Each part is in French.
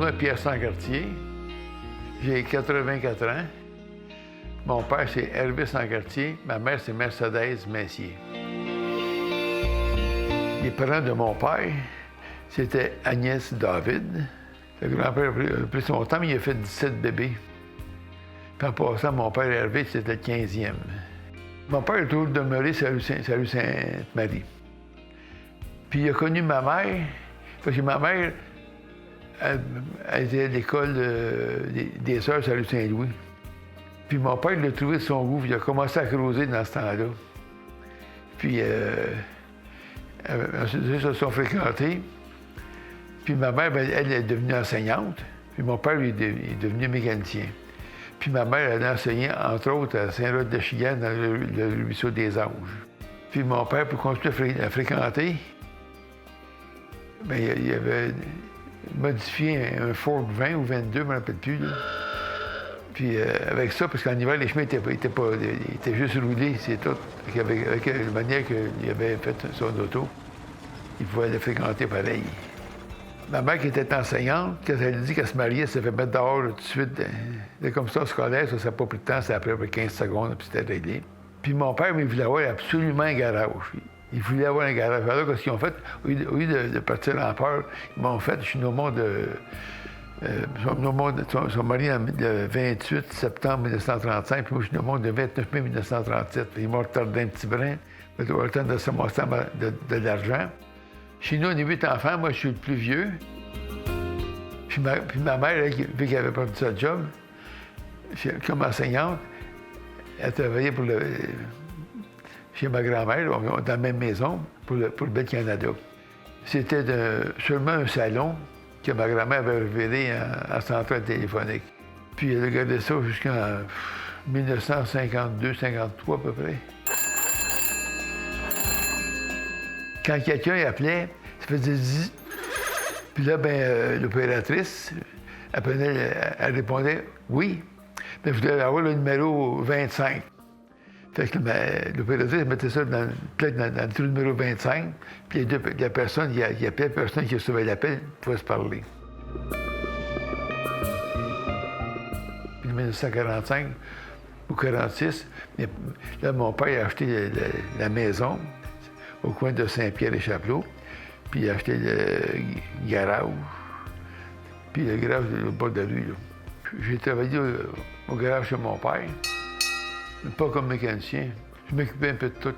moi, Pierre Sancartier. J'ai 84 ans. Mon père, c'est Hervé Sancartier. Ma mère, c'est Mercedes Messier. Les parents de mon père, c'était Agnès David. Le grand-père a pris son temps, mais il a fait 17 bébés. Puis en passant, mon père Hervé, c'était le 15e. Mon père est toujours demeuré sur la rue Sainte-Marie. Puis il a connu ma mère, parce que ma mère, elle était à l'école des Sœurs sur la rue Saint-Louis. Puis mon père l'a trouvé de son goût, il a commencé à creuser dans ce temps-là. Puis ils se sont fréquentés. Puis ma mère, elle est devenue enseignante, puis mon père est devenu mécanicien. Puis ma mère, elle a enseigné, entre autres, à Saint-Rod-de-Chigan, dans le ruisseau des Anges. Puis mon père, pour continuer à fréquenter, bien, il avait modifié un Ford 20 ou 22, je ne me rappelle plus. Là. Puis avec ça, parce qu'en hiver, les chemins étaient juste roulés, c'est tout. Avec la manière qu'il avait fait son auto, il pouvait le fréquenter pareil. Ma mère, qui était enseignante, quand elle a dit qu'elle se mariait, elle s'est fait mettre dehors là, tout de suite. Comme ça, scolaire, ça n'a pas pris de temps, ça a pris après 15 secondes, puis c'était réglé. Puis mon père, il voulait avoir absolument un garage. Il voulait avoir un garage. Alors, qu'est-ce qu'ils ont fait? Au lieu de partir en peur, ils m'ont fait, je suis au monde ils sont mariés le 28 septembre 1935, puis moi, je suis au monde le 29 mai 1937. Ils m'ont retardé un petit brin, pour avoir le temps de se masser de l'argent. Chez nous, on est 8 enfants, moi, je suis le plus vieux. Puis ma mère, elle, vu qu'elle avait perdu sa job, comme enseignante, elle travaillait chez ma grand-mère, dans la même maison, pour le Bel-Canada. C'était seulement un salon que ma grand-mère avait révélé en centrale téléphonique. Puis elle a gardé ça jusqu'en 1952-53 à peu près. Quand quelqu'un appelait, ça faisait zzz. Puis là, l'opératrice, elle répondait oui, mais je voulais avoir le numéro 25. Fait que l'opératrice mettait ça dans le trou numéro 25, puis la personne, il y a plein de personnes qui recevaient l'appel pouvaient se parler. Puis en 1945 ou 1946, là, mon père a acheté la maison au coin de Saint-Pierre-et-Chapelot, puis il a acheté le garage, puis le garage au bord de la rue. J'ai travaillé au garage chez mon père, mais pas comme mécanicien. Je m'occupais un peu de tout.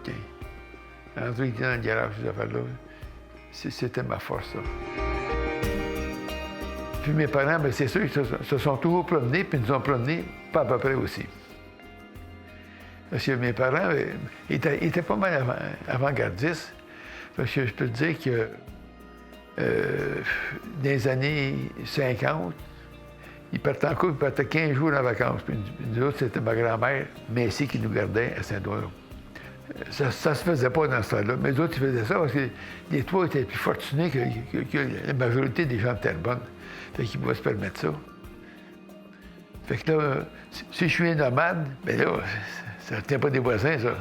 Rentrer dans le garage, ces affaires-là, c'était ma force, ça. Puis mes parents, bien, c'est sûr, ils se sont toujours promenés, puis ils nous ont promenés pas à peu près aussi. Parce que mes parents étaient pas mal avant-gardistes. Parce que je peux te dire que dans les années 50, ils partaient en couple, ils partaient 15 jours en vacances. Puis nous autres, c'était ma grand-mère, Messie, qui nous gardait à Saint-Domingue. Ça se faisait pas dans ce temps-là. Mais les autres, ils faisaient ça parce que les trois étaient plus fortunés que la majorité des gens de Terrebonne. Fait qu'ils pouvaient se permettre ça. Fait que là, si je suis un nomade, bien là, ça ne tient pas des voisins, ça.